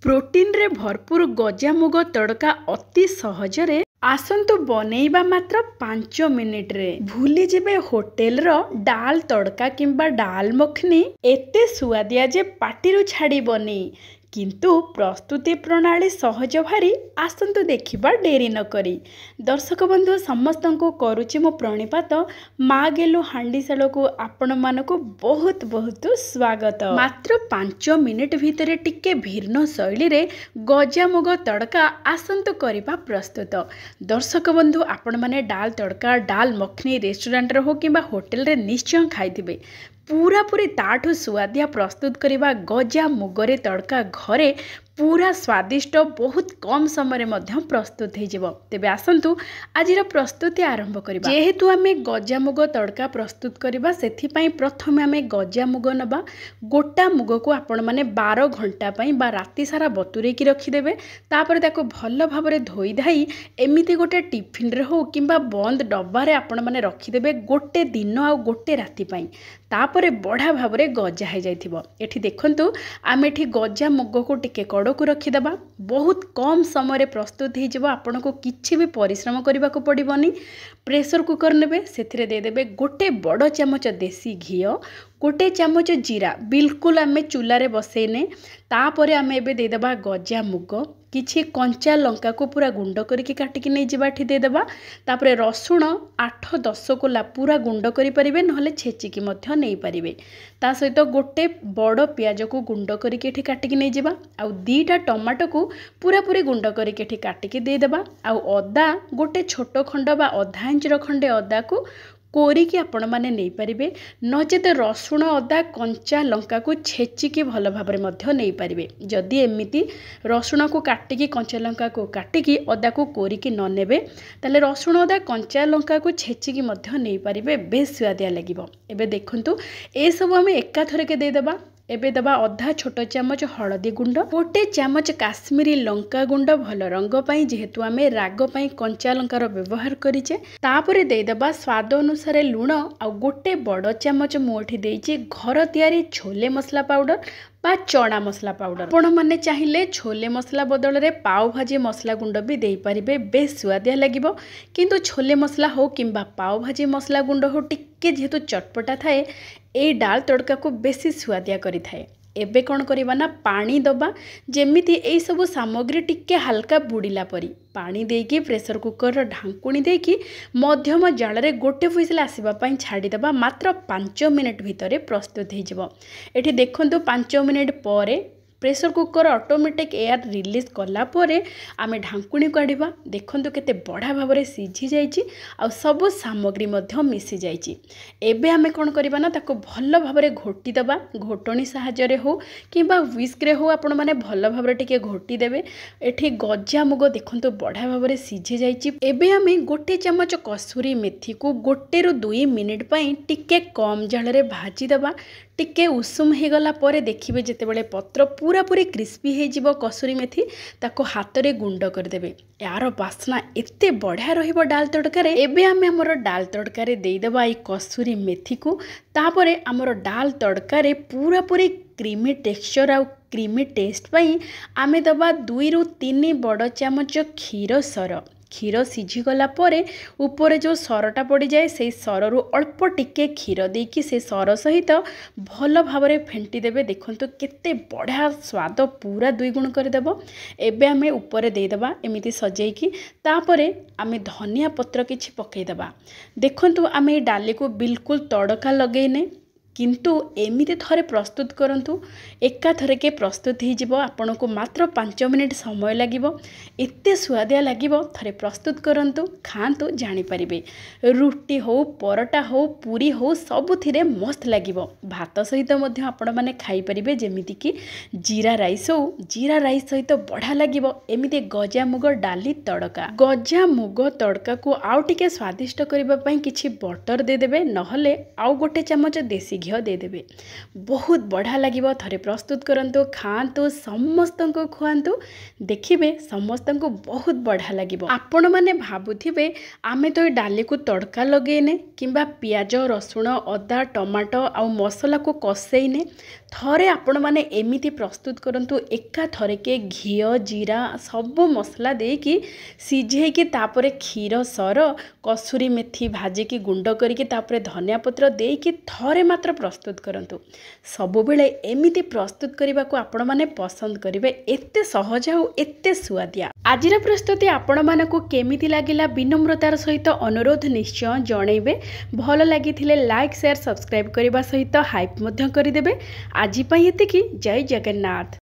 Protein रे भरपूर गजामुग तड़का अति सहजरे आसंतु बनैबा मात्र 5 मिनिट रे भूली जिबे होटेल रो डाल तड़का किंबा डाल मखनी एते सुआदिया जे पाटिरु छाड़ीबनी किंतु प्रस्तुति प्रणाली सहज भारी आसंतु देखिबा डेरी न करी। दर्शक बंधु समस्त को करुछि मो प्रणिपात माँ गेलु हांडीशाल को आपण मानक बहुत बहुत स्वागत। मात्र 5 मिनिट भितर टिके भिन्न शैली रे गजामुग तड़का आसंतु करिबा प्रस्तुत। दर्शक बंधु आपण माने डाल तड़का डाल मखनी रेस्टोरेंट रे हो किंबा होटेल रे निश्चय खाइथिबे। पूरा पूरी ताठू सुआदिया प्रस्तुत करिबा गजा मुगरे तड़का घरे पूरा स्वादिष्ट बहुत कम समय मध्य प्रस्तुत हो। तेबे आसंतु आजिर प्रस्तुति आरंभ करिबा। जेहेतु आमे गजा मुग तड़का प्रस्तुत करिबा सेथिपाई प्रथमे आमे गजा मुग नबा। गोटा मुग को आपण माने 12 घंटा पई बा राति सारा बतुरे की रखी देबे। तापर ताको भल भाबरे धोई धाई एमिति गोटे टिफिन रे हो किंबा बंद डब्बा रे आपण माने रखी देबे गोटे दिन आ गोटे राति पई। तापरे बढ़ा भाबरे गजा हो जाइथिबो। एठी देखंतु आमे एठी गजा मुग को टिके को रखीदेबा। बहुत कम समय प्रस्तुत हो। आपन को किछि भी परिश्रम करने को पड़ोनी। प्रेशर कुकर नेबे सेथिरे दे देबे गोटे बड़ चामच देसी घी गोटे चामच जीरा बिल्कुल आमे चूल्हा बसैने। तापरे आमे एबे दे देबा गजा मुग किछि कंचा लंका को पूरा गुंड करके काटिकी नहीं जाठी देदेबा। तापरे रसुण 8-10 कोला पूरा गुंड करि परिबे नहले छेचिकी मध्य नहीं पारिबे। ता सहित गोटे बड़ पियाज को गुंड करके एठी काटिकी नहीं जिबा। आउ 2टा टमाटो को पूरा पूरी गुंड करके एठी काटिकी देदेबा। आउ अदा गोटे छोट खंड बा अधा इंच खंडे अदा को कोरिकी आपण माने नहीं पारिबे। नचेत रसुण अदा कंचा लंका को छेचिकी भल भाबरे मध्य नहीं पारिबे। जदि एमिति रसुण को काटिकी कंचा लंका को काटिकी अदा को कोरिकी न नेबे ताले रसुण अदा कंचा लंका को छेचिकी मध्य नहीं पारिबे। बेस स्वादिया लागिबो। एबे देखंतु ए सब हमें एका थरके दे देबा। एबे दबा अधा छोट चामच हलदी गुंड गोटे चामच काश्मीरी लंका गुंड भल रंग पाई जेहेतु आमे राग पाई कंचा लंकार व्यवहार करिचे। तापरे दे देबा स्वाद अनुसार लूण आ गोटे बड़ चामच मुठी देइची घर तयारी छोले मसला पाउडर बा चना मसला पाउडर। आपण माने चाहिए छोले मसला बदल रे पाव भाजी मसला गुंड भी दे पारिबे। बेस स्वादिया लागिबो। किंतु छोले मसला हो किंबा पाव भाजी मसला गुंड हो टिके जेहेतु चटपटा थाए ए डाल तड़का को बेसी स्वादिया करि थाए। एबे कौन करवा ना पानी दबा जेमिति एई सब सामग्री टिके हल्का बुड़ीला परी पानी देकी प्रेशर कुकर ढांकुणी देकी मध्यम जाल रे गोटे हुइसला आसीबा पई छाड़ी दबा। मात्र 5 मिनिट भितरे प्रस्तुत हो जिवो। एठी देखंतु 5 मिनिट परे pressure cooker automatic air release कला परे आमे ढांकुणी काढ़िबा। देखंतु केते बढ़ा भाबरे सिझी जाइछि आ सब सामग्री मध्य मिसी जाइछि। एबे आमे कोन करबा ना ताको भल भाबरे घोटी दबा। घोटणी सहायता रे हो किंबा व्हिस्क रे हो आपण माने भल भाबरे टिके घोटी देबे। एठी गजा मुग देखंतु बढ़ा भाबरे सिझी जाइछि। एबे आमे गोटे चामच कसूरी मेथी को 1 ରୁ 2 मिनिट पई टिके कम जाल रे भाजी दबा। टिके उषुम हो गला परे देखिबे जेतेबेले पत्र पूरा पूरी क्रिस्पी हो जिवो कसूरी मेथी ताको हाथ रे गुंड कर देबे। यार बास्ना एते बढ़िया रहिबो डाल तड़का रे। एबे आमे हमर डाल तड़का रे देई देबा ई कसूरी मेथी को। तापरे हमर डाल तड़का रे पूरा पूरी क्रीमी टेक्सचर आ क्रीमी टेस्ट पई आमे दबा 2 ରୁ 3 बड़ चामच क्षीर सर। क्षीर सिझी गला परे ऊपर जो सरटा पड़ जाए से सरु अल्प टिके क्षीर देकी से सर सहित भल भाबरे फेंटी देबे। देखंतु केते बढ़िया स्वाद पूरा 2 गुण कर देबो। एबे आमे ऊपर दे देबा एमिति सजेकी। तापरे आमे धनिया पत्र किछि पकई देबा। देखंतु आमे डाली को बिल्कुल तड़का लगेने किंतु एमिति थरे प्रस्तुत करंतु एका थरे के प्रस्तुत ही जिवो। आपन को मात्र 5 मिनिट समय लागिवो। एते स्वादिया लागिवो। थरे प्रस्तुत करंतु खांतु जानि परिबे। रुटी हो परोटा हो पूरी हो सबुथिरे मस्त लागिवो। भात सहित मध्य आपण माने खाई परिबे जेमिति कि जीरा राइस हो जीरा राइस सहित बढ़ा लागिवो। एमिति गजा मुग डाली तड़का गजा मुग तड़का को आउ टिके स्वादिष्ट करबा पई किछि बटर दे देबे नहले आउ गोटे चामच देसी घी घी देदेवे बहुत बढ़िया लगे थरे प्रस्तुत करंतु खातु समस्त को खुआंतु देखिए समस्त को बहुत बढ़िया लगे आपण मैंने भावुवे आमे तो डाली को तड़का लगेने किंबा पियाज रसुण अदा टमाटो आ मसला को कसेने थरे आपण मैंने एमिति प्रस्तुत करंतु एका थरे के घी जीरा सब मसला देकी सिझेकी तापरे क्षीर सर कसूरी मेथी भाजिकी गुंड करिकी तापरे धनिया पत्र देकी थरे मात्र प्रस्तुत करंतु सबु बेले एमिति प्रस्तुत करने को आपण माने पसंद करिवे एते सहज और एते सुआदिया। आजिर प्रस्तुति आपण मानकु केमिति लागिला विनम्रतार सहित अनुरोध निश्चय जणैबे भल लागिथिले लाइक शेयर सब्सक्राइब करने सहित हाइप मध्य करदेबे। आज पई एतिकी जय जगन्नाथ।